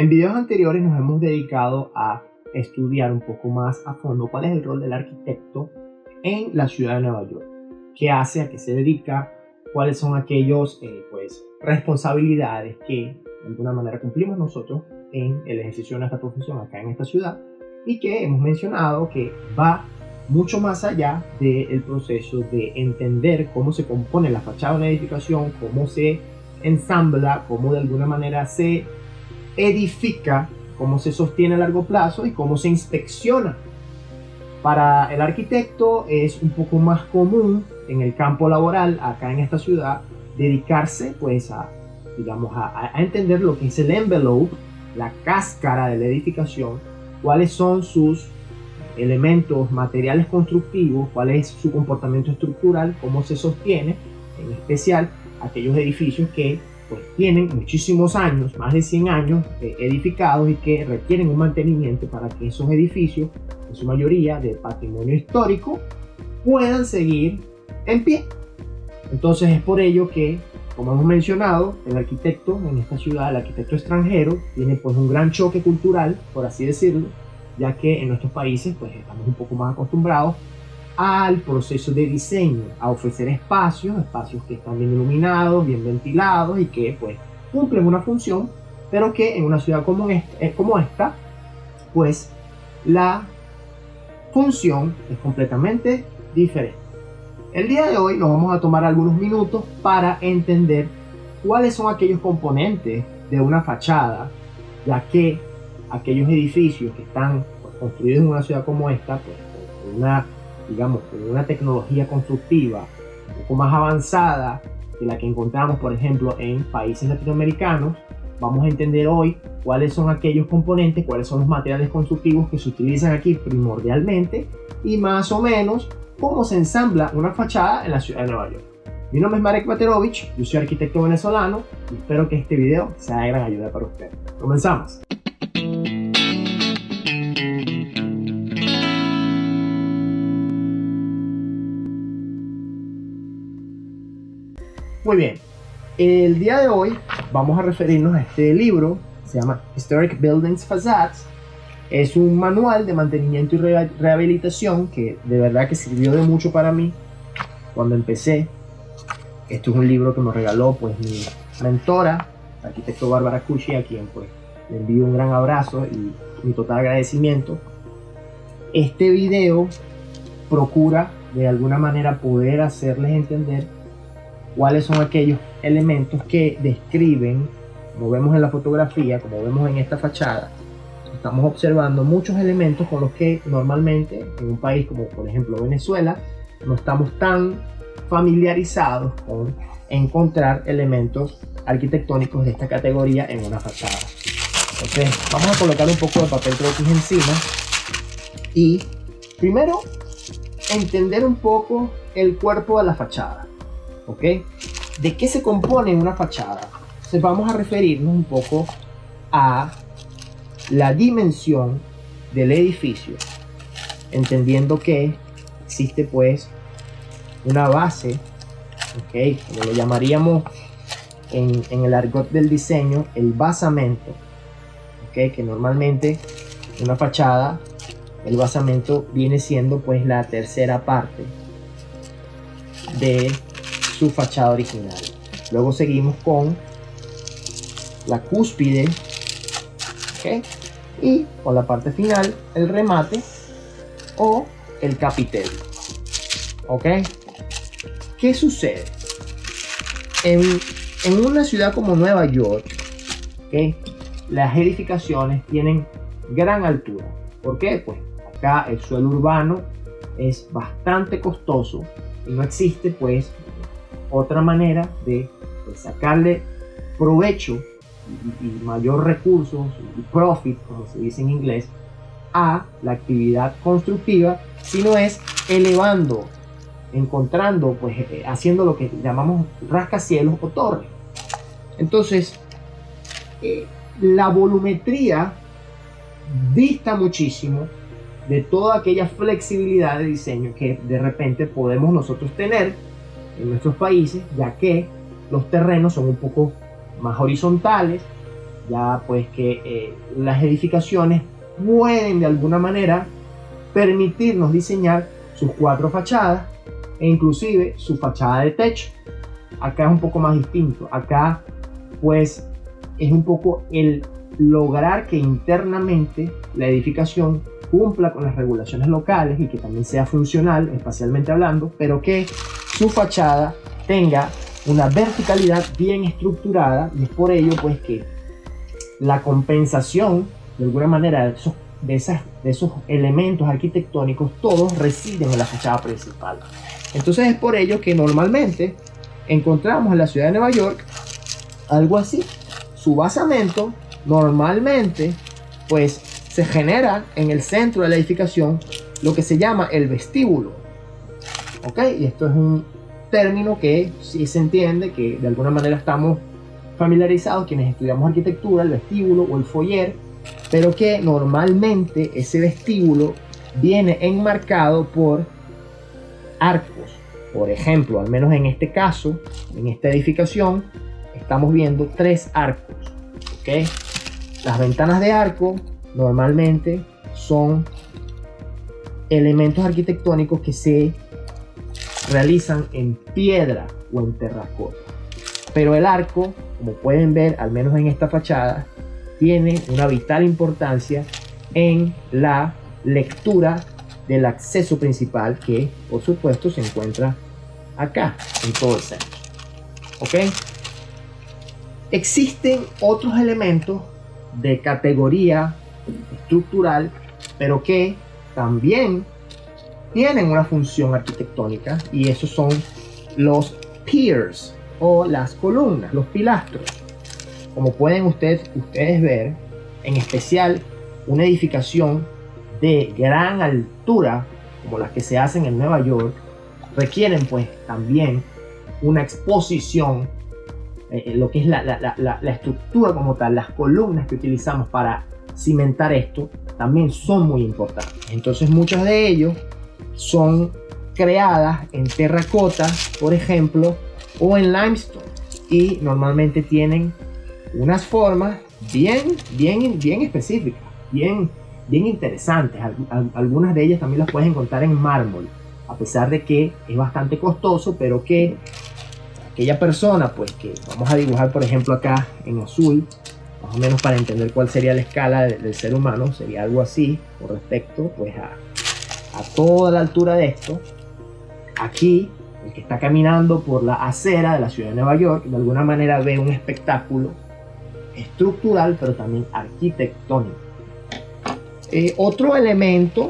En videos anteriores nos hemos dedicado a estudiar un poco más a fondo cuál es el rol del arquitecto en la ciudad de Nueva York, qué hace, a qué se dedica, cuáles son aquellos responsabilidades que de alguna manera cumplimos nosotros en el ejercicio de nuestra profesión acá en esta ciudad, y que hemos mencionado que va mucho más allá del proceso de entender cómo se compone la fachada de una edificación, cómo se ensambla, cómo de alguna manera se edifica, cómo se sostiene a largo plazo y cómo se inspecciona. Para el arquitecto es un poco más común en el campo laboral acá en esta ciudad dedicarse pues a entender lo que es el envelope, la cáscara de la edificación, cuáles son sus elementos materiales constructivos, cuál es su comportamiento estructural, cómo se sostiene, en especial aquellos edificios que pues tienen muchísimos años, más de 100 años edificados y que requieren un mantenimiento para que esos edificios, en su mayoría de patrimonio histórico, puedan seguir en pie. Entonces es por ello que, como hemos mencionado, el arquitecto en esta ciudad, el arquitecto extranjero, tiene pues un gran choque cultural, por así decirlo, ya que en nuestros países pues estamos un poco más acostumbrados al proceso de diseño, a ofrecer espacios que están bien iluminados, bien ventilados y que pues cumplen una función, pero que en una ciudad como esta, pues la función es completamente diferente. El día de hoy nos vamos a tomar algunos minutos para entender cuáles son aquellos componentes de una fachada, ya que aquellos edificios que están pues, construidos en una ciudad como esta, pues con una tecnología constructiva un poco más avanzada que la que encontramos, por ejemplo, en países latinoamericanos, vamos a entender hoy cuáles son aquellos componentes, cuáles son los materiales constructivos que se utilizan aquí primordialmente y más o menos cómo se ensambla una fachada en la ciudad de Nueva York. Mi nombre es Marek Materovich, yo soy arquitecto venezolano y espero que este video sea de gran ayuda para ustedes. Comenzamos. Muy bien, el día de hoy vamos a referirnos a este libro, se llama Historic Buildings Facades. Es un manual de mantenimiento y rehabilitación que de verdad que sirvió de mucho para mí cuando empecé. Este es un libro que me regaló pues mi mentora, la arquitecto Bárbara Cucci, a quien pues le envío un gran abrazo y mi total agradecimiento. Este video procura de alguna manera poder hacerles entender cuáles son aquellos elementos que describen, como vemos en la fotografía, como vemos en esta fachada. Estamos observando muchos elementos con los que normalmente en un país como por ejemplo Venezuela no estamos tan familiarizados con encontrar elementos arquitectónicos de esta categoría en una fachada. Entonces vamos a colocar un poco de papel croquis encima y primero entender un poco el cuerpo de la fachada. ¿Ok? ¿De qué se compone una fachada? Entonces vamos a referirnos un poco a la dimensión del edificio, entendiendo que existe pues una base, ¿ok? Como lo llamaríamos en el argot del diseño, el basamento, ¿ok? Que normalmente en una fachada el basamento viene siendo pues la tercera parte de su fachada original. Luego seguimos con la cúspide, ¿okay? Y con la parte final, el remate o el capitel. ¿Ok? ¿Qué sucede? En una ciudad como Nueva York, ¿okay? Las edificaciones tienen gran altura. ¿Por qué? Pues acá el suelo urbano es bastante costoso y no existe pues otra manera de sacarle provecho y mayor recursos y profit, como se dice en inglés, a la actividad constructiva, sino es elevando, encontrando, pues haciendo lo que llamamos rascacielos o torres. Entonces, la volumetría dista muchísimo de toda aquella flexibilidad de diseño que de repente podemos nosotros tener en nuestros países, ya que los terrenos son un poco más horizontales, ya pues que las edificaciones pueden de alguna manera permitirnos diseñar sus 4 fachadas e inclusive su fachada de techo. Acá es un poco más distinto. Acá pues es un poco el lograr que internamente la edificación cumpla con las regulaciones locales y que también sea funcional, espacialmente hablando, pero que su fachada tenga una verticalidad bien estructurada, y es por ello pues que la compensación de alguna manera de esos elementos arquitectónicos todos residen en la fachada principal. Entonces es por ello que normalmente encontramos en la ciudad de Nueva York algo así. Su basamento normalmente pues se genera en el centro de la edificación lo que se llama el vestíbulo. ¿Ok? Y esto es un término que sí se entiende, que de alguna manera estamos familiarizados quienes estudiamos arquitectura, el vestíbulo o el foyer, pero que normalmente ese vestíbulo viene enmarcado por arcos. Por ejemplo, al menos en este caso, en esta edificación, estamos viendo 3 arcos. ¿Ok? Las ventanas de arco normalmente son elementos arquitectónicos que se realizan en piedra o en terracota. Pero el arco, como pueden ver, al menos en esta fachada, tiene una vital importancia en la lectura del acceso principal, que por supuesto se encuentra acá, en todo el centro. ¿Ok? Existen otros elementos de categoría estructural, pero que también tienen una función arquitectónica, y esos son los piers o las columnas, los pilastros. Como pueden ustedes ver, en especial una edificación de gran altura como las que se hacen en Nueva York requieren pues también una exposición, lo que es la estructura como tal, las columnas que utilizamos para cimentar esto también son muy importantes. Entonces muchos de ellos son creadas en terracota, por ejemplo, o en limestone, y normalmente tienen unas formas bien específicas, bien interesantes. Algunas de ellas también las puedes encontrar en mármol, a pesar de que es bastante costoso, pero que aquella persona, pues que vamos a dibujar por ejemplo acá en azul, más o menos para entender cuál sería la escala del ser humano, sería algo así con respecto pues a toda la altura de esto. Aquí el que está caminando por la acera de la ciudad de Nueva York de alguna manera ve un espectáculo estructural, pero también arquitectónico. Otro elemento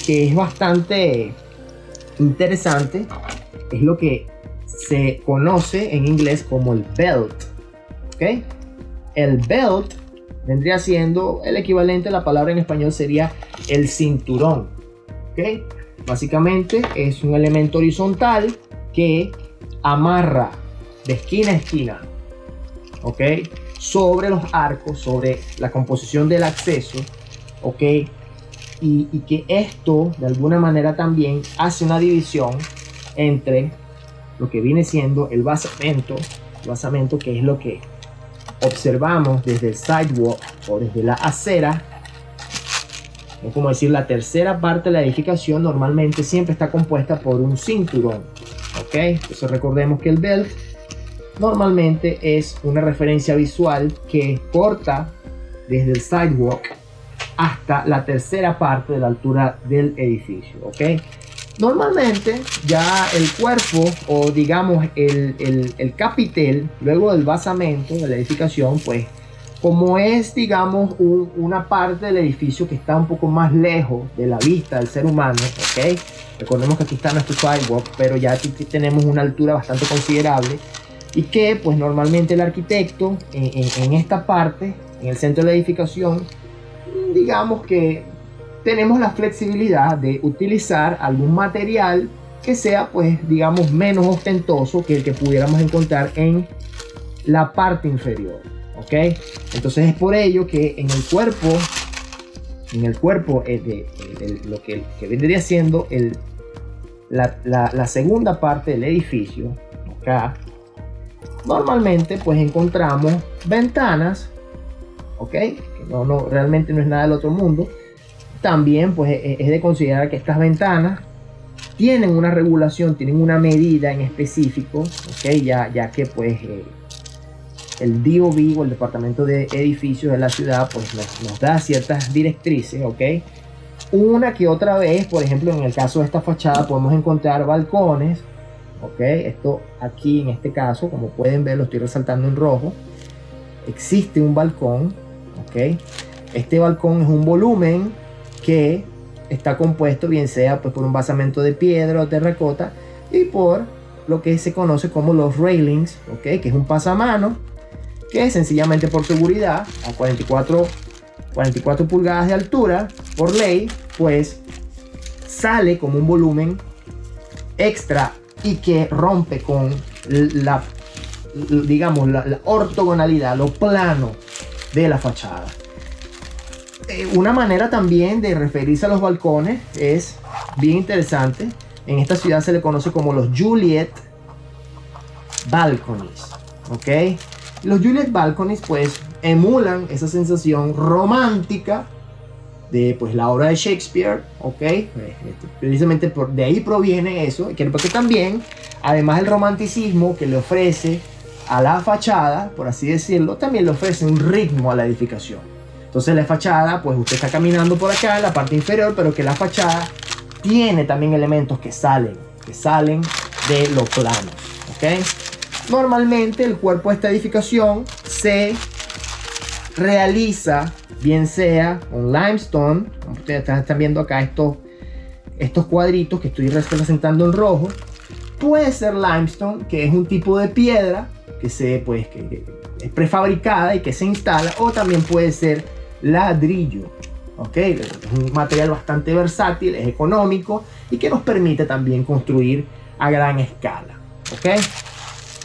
que es bastante interesante es lo que se conoce en inglés como el belt. ¿Okay? El belt vendría siendo el equivalente a la palabra en español, sería el cinturón. ¿Okay? Básicamente es un elemento horizontal que amarra de esquina a esquina, ¿ok?, sobre los arcos, sobre la composición del acceso, ¿ok? Y que esto de alguna manera también hace una división entre lo que viene siendo el basamento que es lo que observamos desde el sidewalk o desde la acera. Es como decir, la tercera parte de la edificación normalmente siempre está compuesta por un cinturón. ¿Ok? Entonces recordemos que el belt normalmente es una referencia visual que corta desde el sidewalk hasta la tercera parte de la altura del edificio. ¿Ok? Normalmente ya el cuerpo, o digamos el capitel, luego del basamento de la edificación, pues como es, digamos, una parte del edificio que está un poco más lejos de la vista del ser humano, ¿ok? Recordemos que aquí está nuestro sidewalk, pero ya aquí tenemos una altura bastante considerable, y que pues normalmente el arquitecto en esta parte, en el centro de la edificación, digamos que tenemos la flexibilidad de utilizar algún material que sea pues digamos menos ostentoso que el que pudiéramos encontrar en la parte inferior. ¿Ok? Entonces es por ello que en el cuerpo de lo que vendría siendo la segunda parte del edificio, acá, normalmente pues encontramos ventanas ¿ok? Que realmente no es nada del otro mundo. También pues es de considerar que estas ventanas tienen una regulación, tienen una medida en específico, ¿ok? Ya que pues el DOB o el Departamento de Edificios de la ciudad pues nos da ciertas directrices, ¿ok? Una que otra vez, por ejemplo, en el caso de esta fachada podemos encontrar balcones, ¿ok? Esto aquí en este caso, como pueden ver, lo estoy resaltando en rojo. Existe un balcón, ¿ok? Este balcón es un volumen que está compuesto bien sea pues por un basamento de piedra o terracota y por lo que se conoce como los railings, ¿ok? Que es un pasamano que sencillamente por seguridad a 44 pulgadas de altura por ley pues sale como un volumen extra y que rompe con la ortogonalidad, lo plano de la fachada. Una manera también de referirse a los balcones es bien interesante. En esta ciudad se le conoce como los Juliet Balconies, ¿ok? Los Juliet Balconies pues emulan esa sensación romántica de pues la obra de Shakespeare, ¿ok? Precisamente de ahí proviene eso, porque también, además del romanticismo que le ofrece a la fachada, por así decirlo, también le ofrece un ritmo a la edificación. Entonces la fachada, pues usted está caminando por acá en la parte inferior, pero que la fachada tiene también elementos que salen de lo plano, ¿ok? Normalmente el cuerpo de esta edificación se realiza bien sea con limestone, como ustedes están viendo acá estos cuadritos que estoy representando en rojo. Puede ser limestone, que es un tipo de piedra que es prefabricada y que se instala, o también puede ser ladrillo, ¿ok? Es un material bastante versátil, es económico y que nos permite también construir a gran escala, ¿ok?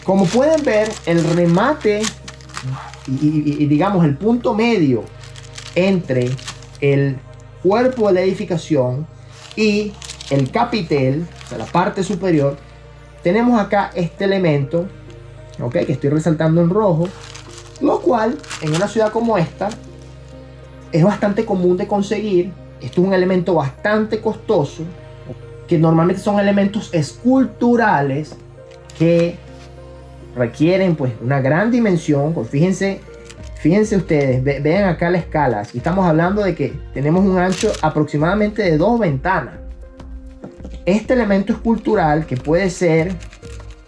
Como pueden ver, el remate y digamos el punto medio entre el cuerpo de la edificación y el capitel, o sea, la parte superior, tenemos acá este elemento, ¿ok? Que estoy resaltando en rojo, lo cual en una ciudad como esta es bastante común de conseguir. Esto es un elemento bastante costoso, que normalmente son elementos esculturales que requieren pues una gran dimensión. Pues fíjense ustedes, vean acá la escala. Aquí estamos hablando de que tenemos un ancho aproximadamente de 2 ventanas. Este elemento escultural, que puede ser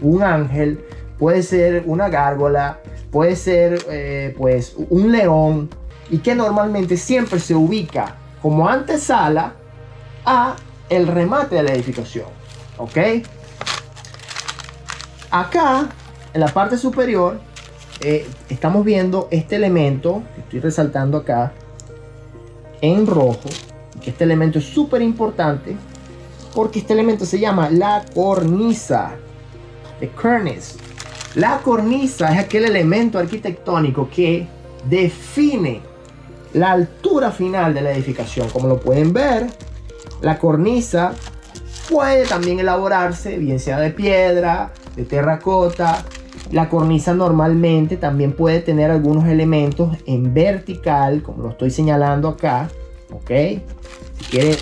un ángel, puede ser una gárgola, puede ser pues un león, y que normalmente siempre se ubica como antesala a el remate de la edificación, ¿ok? Acá en la parte superior estamos viendo este elemento que estoy resaltando acá en rojo, que este elemento es súper importante porque este elemento se llama la cornisa, the cornice. La cornisa es aquel elemento arquitectónico que define la altura final de la edificación. Como lo pueden ver, la cornisa puede también elaborarse bien sea de piedra, de terracota. La cornisa normalmente también puede tener algunos elementos en vertical, como lo estoy señalando acá, ¿ok? Si quiere,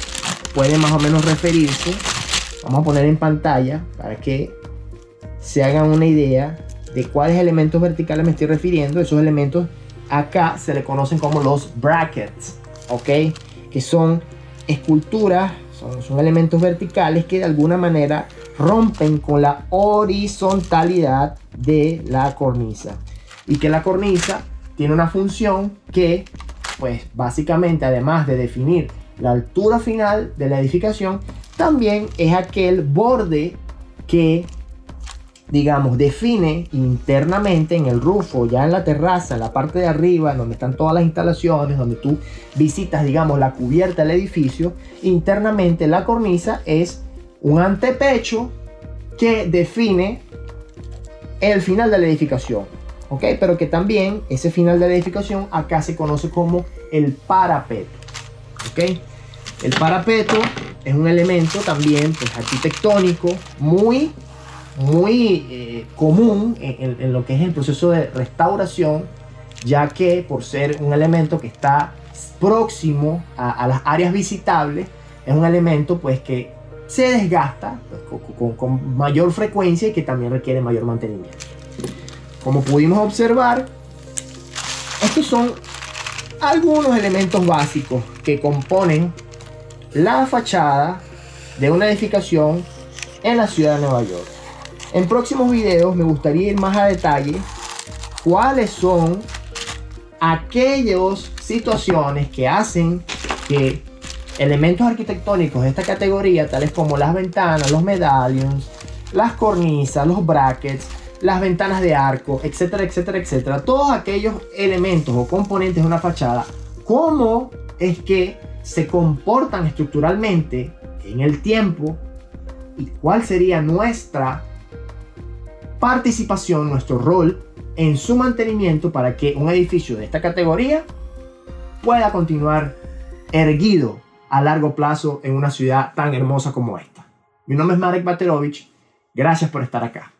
puede más o menos referirse. Vamos a poner en pantalla para que se hagan una idea de cuáles elementos verticales me estoy refiriendo. Esos elementos acá se le conocen como los brackets, ¿ok? Que son esculturas, son elementos verticales que de alguna manera rompen con la horizontalidad de la cornisa, y que la cornisa tiene una función que pues básicamente, además de definir la altura final de la edificación, también es aquel borde que digamos define internamente en el rufo, ya en la terraza, en la parte de arriba, en donde están todas las instalaciones, donde tú visitas digamos la cubierta del edificio. Internamente la cornisa es un antepecho que define el final de la edificación, ¿ok? Pero que también ese final de la edificación acá se conoce como el parapeto, ¿ok? El parapeto es un elemento también pues, arquitectónico muy común en lo que es el proceso de restauración ya que por ser un elemento que está próximo a las áreas visitables, es un elemento pues que se desgasta pues, con mayor frecuencia y que también requiere mayor mantenimiento. Como pudimos observar, estos son algunos elementos básicos que componen la fachada de una edificación en la ciudad de Nueva York. En próximos videos me gustaría ir más a detalle cuáles son aquellas situaciones que hacen que elementos arquitectónicos de esta categoría, tales como las ventanas, los medallions, las cornisas, los brackets, las ventanas de arco, etcétera, etcétera, etcétera, todos aquellos elementos o componentes de una fachada, cómo es que se comportan estructuralmente en el tiempo y cuál sería nuestra participación, nuestro rol en su mantenimiento para que un edificio de esta categoría pueda continuar erguido a largo plazo en una ciudad tan hermosa como esta. Mi nombre es Marek Batelovich. Gracias por estar acá.